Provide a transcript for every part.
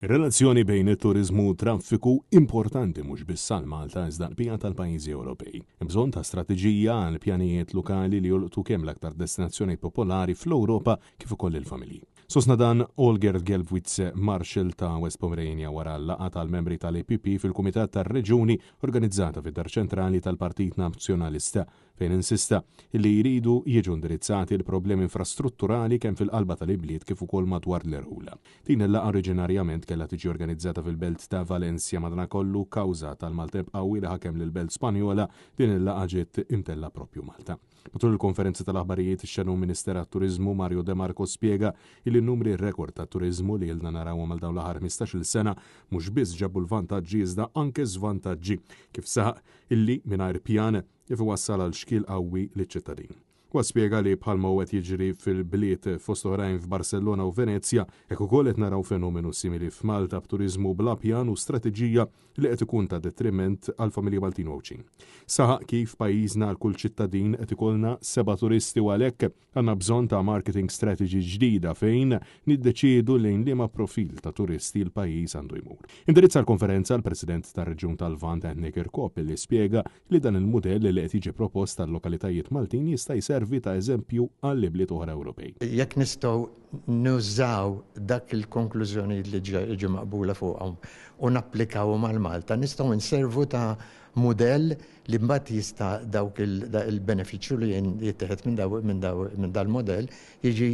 Ir-relazzjoni bejn it-turiżmu u traffiku importanti mhux biss għal Malta iżda l-bqija tal-pajjiżi Ewropej. Hemm bżonn ta' strateġija għal pjanijiet lokali li jolqtu kemm l-aktar destinazzjonijiet popolari fl-Ewropa kif ukoll il-familji. Sostna dan Olger Gelbwitz Marshal ta' West Pomerania wara l-laqgħa tal-membri tal-APP fil-Kumitat tar-Reġuni organizzata fid-Dar Ċentrali tal-Partit Nazzjonalista fejn insista li jridu jiġu indirizzati l-problemi infrastrutturali kemm fil-qalba tal-ibliet kif ukoll madwar l-Irħula. Din il-laqgħa oriġinarjament kellha tiġi organizzata fil-belt ta' Valencia madankollu kawża tal-Malteb qawwi li ħakemm lill-belt Spanjola din il-laqgħa ġiet imtella proprju Malta. Matul il-konferenza tal-aħbarijiet ix-xenu Minister tat-Turiżmu Mario De Marco spjega li n-numri rekord tat-turiżmu li ilna narawhom għal dawn l-aħħar 15-il sena mhux biss ġabu l-vantaġġi iżda anke żvantaġġi kif saq illi mingħajr pjan kif iwassal għal xkil qawwi liċ-ċittadin. Huwa spjega li bħalma qed jiġri fil-bliet fost oħrajn f'Barcellona u Venezja, hekk ukoll qed naraw fenomenu simili f'Malta b'turiżmu bla pjan u strateġija li qed ikun ta' detriment għal familji Maltin wewċin. Saħaq kif pajjiżna għal kull ċittadin qed ikollna 7 turisti u għalhekk għandna bżonn ta' marketing strategy ġdida fejn niddeċiedu lejn liema profil ta' turisti l-pajjiż għandu jmur. Indirizza l-konferenza l-President tar-Reġjun tal-Lvant Anthony Kirkhope li spjega li dan il-mudell li qed jiġi propost tal-lokalitajiet Maltin jista' jservi ta' eżempju għall-ibliet oħra Ewropej. Jekk nistgħu nużaw dak il-konklużjoni li ġi maqbula fuqhom u napplikawhom għal Malta, nistgħu nservu ta' mudell li mbagħad jista' dawk il-benefiċċju li jittieħed minn dal-modell jiġi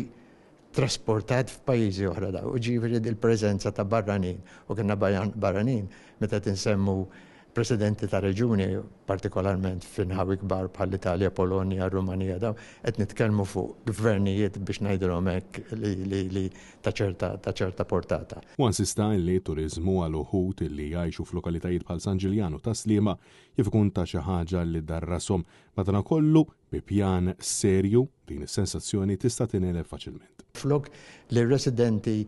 trasportat f'pajjiżi oħra daw. Ġifieri il-preżenza ta' barranin u kienna barranin meta tinsemmu presidenti ta' reġuni, partikolarment f'inħawi kbar bħall-Italja, Polonja, Rumanija daw, qed nitkellmu fuq gvernijiet biex ngħidulhom hekk li ta' ċerta portata. U insista li turiżmu għal uħud li jgħixu f'lokalitajiet bħal San Ġiljano ta' Sliema kif ikun ta' xi ħaġa li darrashom madankollu bi pjan serju din is-sensazzjoni tista' tingħeleb faċilment. Flok li residenti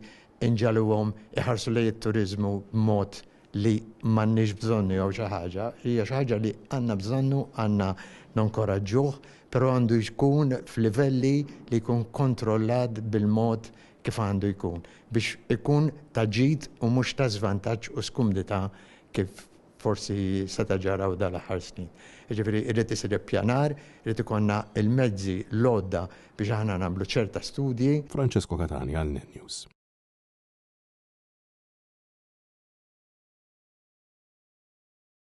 inġaluhom iħarsu lejn it-turiżmu b'mod li m'għandniex bżonnu jew xi ħaġa, hija xi ħaġa li għandna bżonnu, għandna nonkoraġġuh, però għandu jkun f'livelli li jkun kontrollat bil-mod kif għandu jkun biex ikun ta' ġid u mhux ta' żvantaġġ u skumdità kif forsi seta' ġaraw dal-aħħar snin. Jiġifieri irid isir ippjanar, irid ikollna il-mezzi l-għodda biex aħna nagħmlu ċerta studji. Francesco Catani għal Net News.